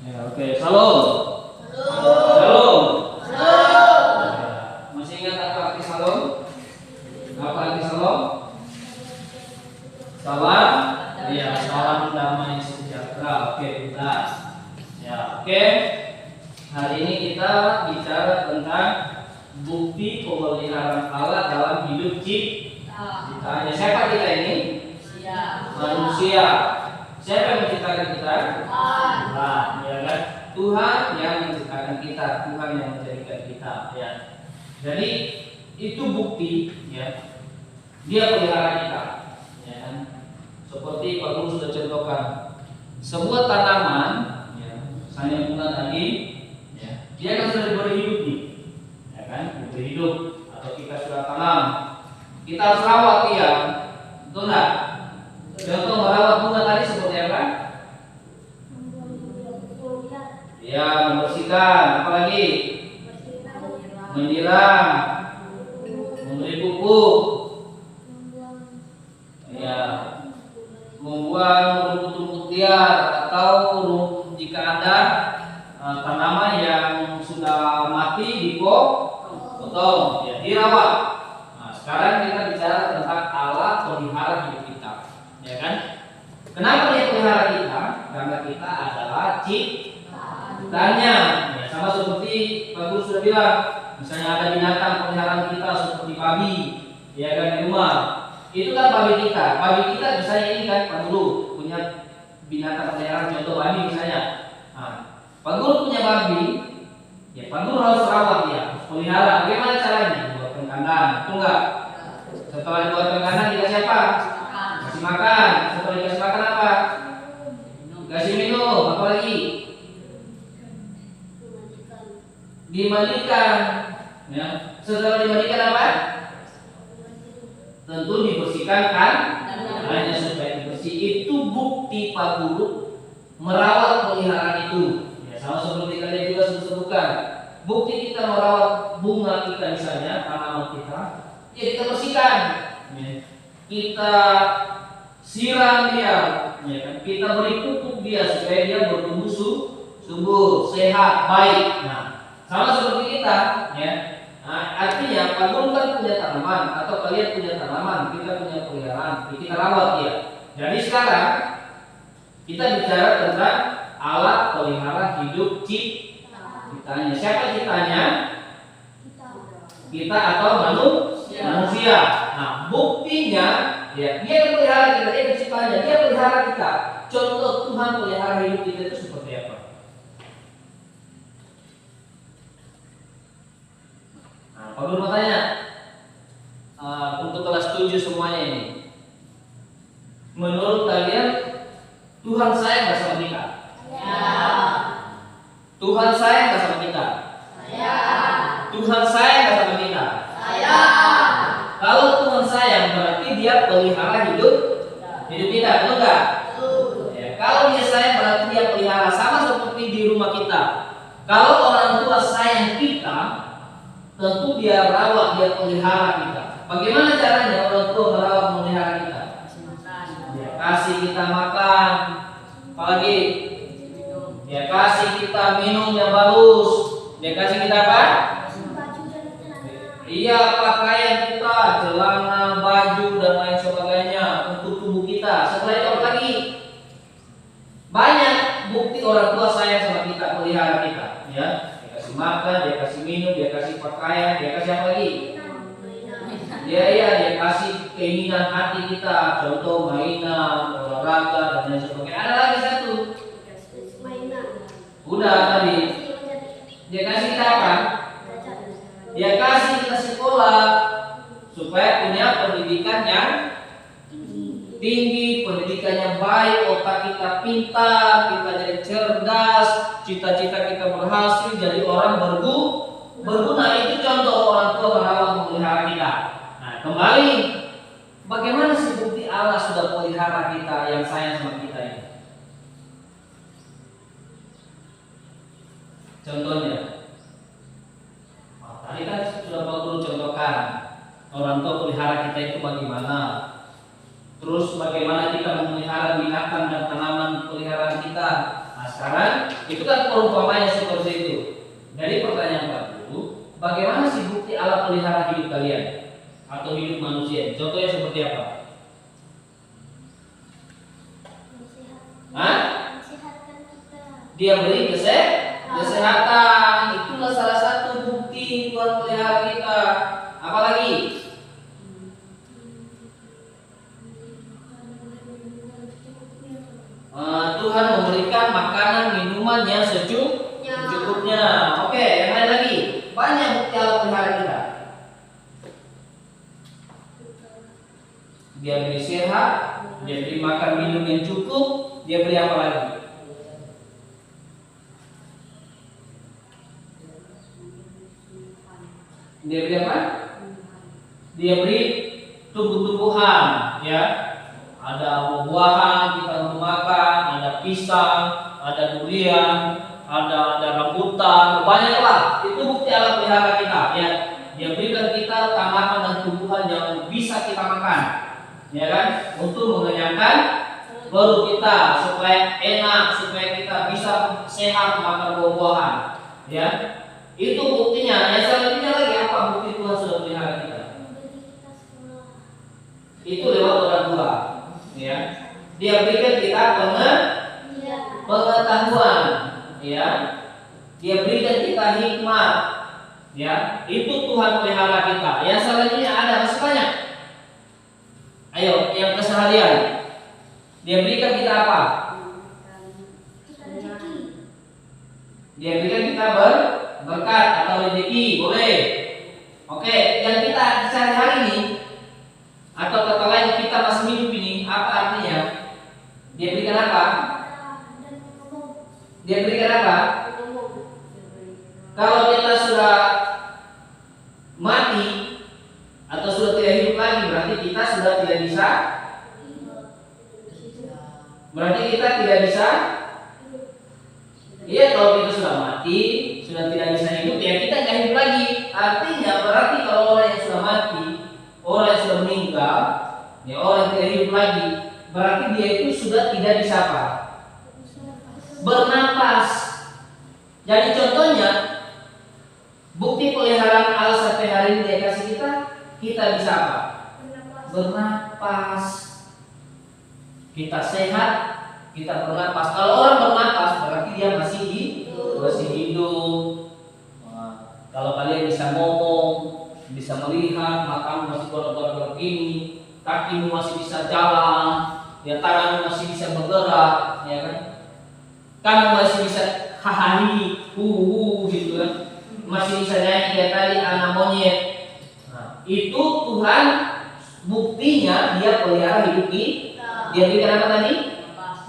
Ya, oke, salam. Salam. Ya, masih ingat apa arti salam? Apa arti salam? Salam. Ya, salam damai sejahtera. Oke, udah. Ya, oke. Hari ini kita bicara tentang bukti pemeliharaan Allah dalam hidup kita. Siapa kita ini? Manusia. Siapa yang menciptakan kita? Tuhan, ya kan? Tuhan yang menciptakan kita, Tuhan yang menjadikan kita, ya. Jadi itu bukti, ya. Dia pelihara kita, ya kan? Seperti Pak Guru sudah contohkan, sebuah tanaman, ya, misalnya bunga tadi, ya, dia kan sudah diberi hidup nih, ya kan? Diberi hidup, atau kita sudah tanam, kita harus rawat dia, betul nggak? Contoh merawat bunga tadi seperti apa? Ya, membersihkan, apalagi menyiram, memberi pupuk, ya, membuang rumput-rumput liar, atau jika ada tanaman yang sudah mati dipotong, ya, dirawat. Nah, sekarang kita bicara tentang Allah pelihara hidup kita, ya kan? Kenapa dia pelihara kita? Karena kita adalah ciptaannya, ya, sama seperti Pak Guru sudah bilang. Misalnya ada binatang peliharaan kita seperti babi, ya kan, di rumah. Itu kan babi kita. Babi kita misalnya ini kan Pak Guru punya binatang peliharaan, contoh babi misalnya. Nah, Pak Guru punya babi, ya Pak Guru harus rawat dia, harus pelihara. Bagaimana caranya? Buatkan kandang, betul nggak? Setelah dibuatkan kandang dikasih apa? Kasih makan. Setelah dikasih makan apa? Kasih minum. Apa lagi? Dimandikan, ya. Setelah dimandikan apa? Tentu dibersihkan kan? Hanya supaya bersih. Itu bukti Pak Guru merawat peliharaan itu. Ya, sama seperti kalian juga sudah sebutkan. Bukti kita merawat bunga kita misalnya, tanaman kita, ya kita bersihkan, ya. Kita siram dia, ya kan? Kita beri pupuk dia supaya dia bertumbuh subur, sehat, baik. Nah, sama seperti kita, ya. Nah, artinya Pak Guru kan punya tanaman atau kalian punya tanaman, kita punya peliharaan, kita rawat dia. Jadi sekarang kita bicara tentang alat pelihara hidup ciptaannya. Siapa ciptaannya? Kita atau manusia. Nah, buktinya, ya, dia yang pelihara kita, dia penciptanya, dia pelihara kita. Contoh Tuhan pelihara hidup kita itu seperti apa? Pak Guru mau tanya, untuk kelas 7 semuanya ini, menurut kalian Tuhan sayang nggak sama kita? Ya. Tuhan sayang nggak sama kita? Ya. Tuhan sayang nggak sama kita? Ya. Kalau Tuhan sayang berarti Dia pelihara hidup kita, betul nggak? Ya, kalau Dia sayang berarti Dia pelihara, sama seperti di rumah kita. Kalau orang tua sayang kita, tentu dia rawat, dia pelihara kita. Bagaimana caranya orang tua merawat, memelihara kita? Ya, kasih kita makan, apalagi dia kasih kita minum yang bagus, dia kasih kita apa? Iya, pakaian kita, celana, baju dan lain sebagainya untuk tubuh kita. Setelah itu apa lagi? Banyak bukti orang tua sayang sama kita, pelihara kita, ya. Kasih makan, dia kasih minum, dia kasih pakaian, dia kasih apa lagi? Dia kasih keinginan hati kita, contoh mainan, olahraga dan lain sebagainya. Ada lagi satu. Udah tadi. Dia kasih kita apa? Dia kasih kita sekolah supaya punya pendidikan yang tinggi, pendidikannya baik, otak kita pintar, kita jadi cerdas, cita-cita kita berhasil, jadi orang berguna. Itu contoh orang tua merawat, memelihara kita. Nah, kembali, bagaimana sih bukti Allah sudah pelihara kita, yang sayang sama kita ini? Contohnya, tadi kan sudah Pak Guru contohkan orang tua pelihara kita itu bagaimana. Terus bagaimana kita memelihara binatang dan tanaman peliharaan kita. Nah, sekarang itu kan perumpamaan seperti itu. Jadi pertanyaan 40, bagaimana sih bukti Allah pelihara hidup kalian atau hidup manusia? Contohnya seperti apa? Hah? Dia beri kesehatan. Itulah salah satu bukti Tuhan pelihara kita. Apalagi? Tuhan memberikan makanan minuman yang secukupnya. Oke, yang lain lagi. Banyak bukti Allah pelihara kita. Dia beri sehat, dia beri makan minum yang cukup, dia beri apa lagi? Dia beri apa? Dia beri tumbuh-tumbuhan, ya. Ada buah-buahan kita untuk makan, ada pisang, ada durian, ada rambutan, banyaklah. Itu bukti Allah pelihara kita, ya. Dia berikan kita tanaman dan tumbuhan yang bisa kita makan, ya kan? Untuk mengenyangkan perut kita supaya enak, supaya kita bisa sehat makan buah-buahan, ya. Itu buktinya. Yang selanjutnya lagi apa bukti Tuhan sudah pelihara kita? Itu lewat orang tua, ya. Dia berikan kita pengetahuan, ya. Dia berikan kita hikmat, ya. Itu Tuhan pelihara kita. Yang selanjutnya ada masih banyak. Ayo, yang keseharian. Dia berikan kita apa? Dia berikan kita berkat atau rezeki, boleh. Oke, yang kita sehari-hari ini atau kata lain kita masih hidup ini, apa artinya? Dia berikan apa? Dia berikan apa? Kalau kita sudah mati atau sudah tidak hidup lagi, berarti kita sudah tidak bisa. Berarti kita tidak bisa. Iya, kalau kita sudah mati, sudah tidak bisa hidup, ya kita nggak hidup lagi. Artinya berarti kalau orang yang sudah mati, orang yang sudah meninggal, ya orang yang tidak hidup lagi, berarti dia itu sudah tidak bisa apa? Bernapas. Jadi contohnya, bukti peliharaan Allah sampai hari ini dia kasih kita bisa apa? Bernapas. Kita sehat, kita bernapas. Kalau orang bernapas berarti dia masih hidup. Nah, kalau kalian bisa ngomong, bisa melihat, matamu masih bergerak ini, kakimu masih bisa jalan, ya tanganmu masih bisa bergerak, ya kan? Kamu masih bisa hahari, gitu kan? Masih bisa nyanyi kayak tadi anak monyet. Nah, itu Tuhan buktinya dia pelihara hidup kita. Dia berikan apa tadi?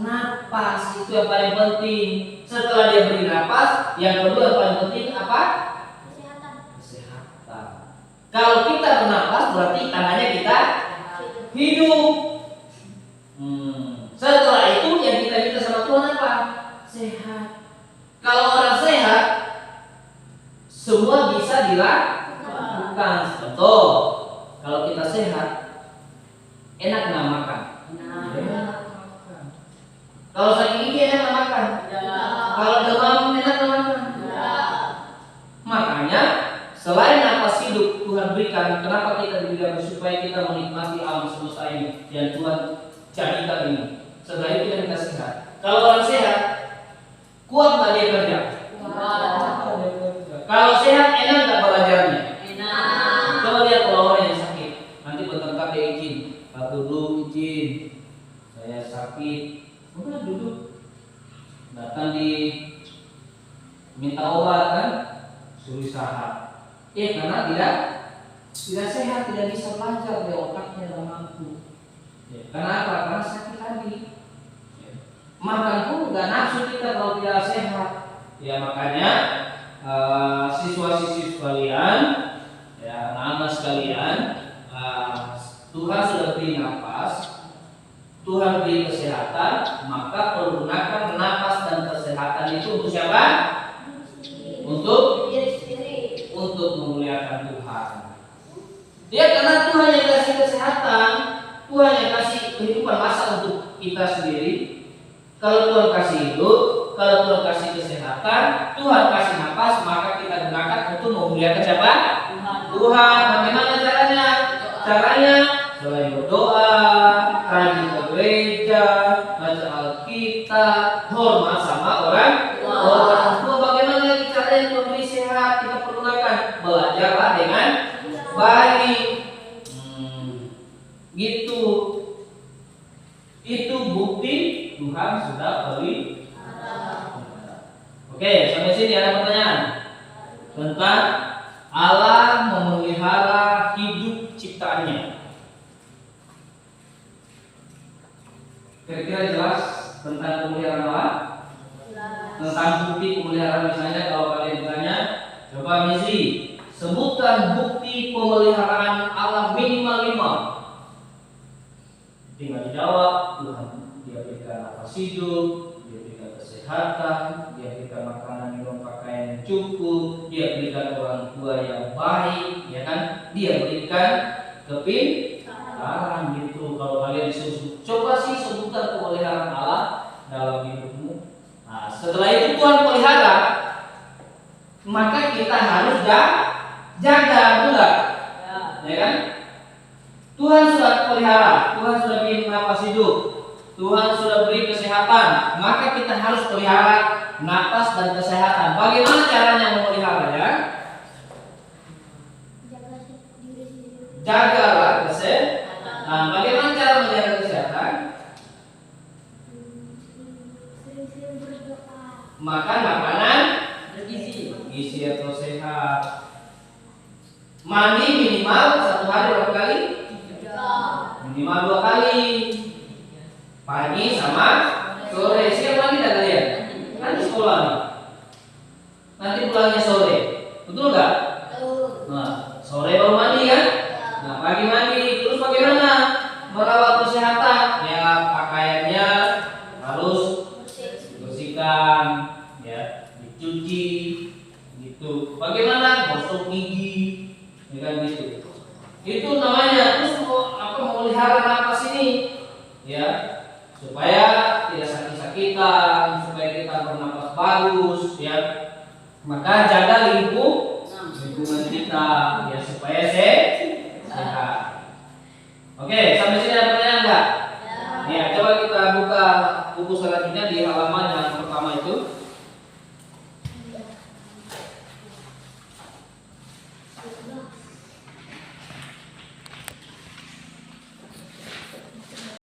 Napas. Itu yang paling penting. Setelah dia beri napas, yang kedua yang paling penting apa? Kesehatan. Kalau kita bernapas berarti tandanya kita hidup. Setelah itu yang kita minta sama Tuhan apa? Sehat. Kalau orang sehat, semua bisa dilakukan. Contoh, kalau kita sehat, enak nggak makan? Kalau sakit gigi enak nggak makan? Kalau demam enak nggak makan? Makanya selain napas hidup Tuhan berikan, kenapa kita diberikan supaya kita menikmati alam semesta ini yang Tuhan jadikan ini. Setelah itu kita sehat. Kalau orang sehat, kuat nggak dia kerja? Kalau sehat enak nggak belajarnya? Enak. Coba lihat kalau orang yang sakit, nanti bentar dia izin, Pak duduk izin, saya sakit. Udah duduk, datang di minta obat kan, suruh istirahat. Karena tidak sehat, tidak bisa belajar, dia otaknya tidak mampu. Kenapa? Karena sakit tadi. Makan pun nggak nafsu kita kalau tidak sehat. Ya makanya siswa-siswi sekalian, ya anak-anak sekalian, Tuhan sudah beri nafas. Tuhan beri kesehatan, maka pergunakan napas dan kesehatan itu untuk siapa? Untuk memuliakan Tuhan. Dia karena Tuhan yang kasih kesehatan, Tuhan yang kasih kehidupan masa untuk kita sendiri. Kalau Tuhan kasih hidup, kalau Tuhan kasih kesehatan, Tuhan kasih nafas, maka kita gunakan untuk memuliakan siapa? Tuhan. Bagaimana caranya? Caranya selain berdoa, rajin ke gereja, baca Alkitab, hormat sama orang tua. Bagaimana lagi caranya untuk beri sehat? Kita pergunakan belajarlah dengan baik. Gitu. Itu bukti Tuhan sudah beri. Oke, sampai sini ada pertanyaan tentang Allah memelihara hidup ciptaannya. Kira-kira jelas tentang pemeliharaan Allah? Tentang bukti pemeliharaan, misalnya kalau kalian bertanya, coba misi sebutkan bukti pemeliharaan Allah minimal 5. Tinggal dijawab. Tuhan dia berikan nafas hidup, dia berikan kesehatan, dia berikan makanan, minum, pakaian yang cukup, dia berikan orang tua yang baik, ya kan? Dia berikan kepintaran gitu. Kalau kalian disuruh coba sih sebutkan pemeliharaan Allah dalam hidupmu. Nah, setelah itu Tuhan pelihara, maka kita harus jaga, betul? Ya kan? Tuhan sudah pelihara, Tuhan sudah beri nafas hidup, Tuhan sudah beri kesehatan, maka kita harus pelihara nafas dan kesehatan. Bagaimana caranya memelihara ya? Jagalah kesehatan. Nah, bagaimana cara menjaga kesehatan? Makan makanan bergizi atau sehat. Mandi minimal 1 hari berapa kali? Minimal 2 kali. Pagi sama sore. Siap mandi tak kalian? Nanti sekolah nih. Nanti pulangnya sore. Betul nggak? Nah, sore baru mandi kan? Nah, pagi mandi. Terus bagaimana merawat kesehatan? Ya, pakaiannya harus dibersihkan, ya, dicuci, gitu. Bagaimana gosok gigi, ya kan gitu. Itu namanya terus memelihara nafas ini, ya, supaya tidak sakit-sakitan, supaya kita bernafas bagus, ya. Maka jaga lingkungan kita, ya, supaya sehat. Oke, sampai sini ada pertanyaan enggak? Ya, coba kita buka buku selanjutnya di halaman yang pertama itu.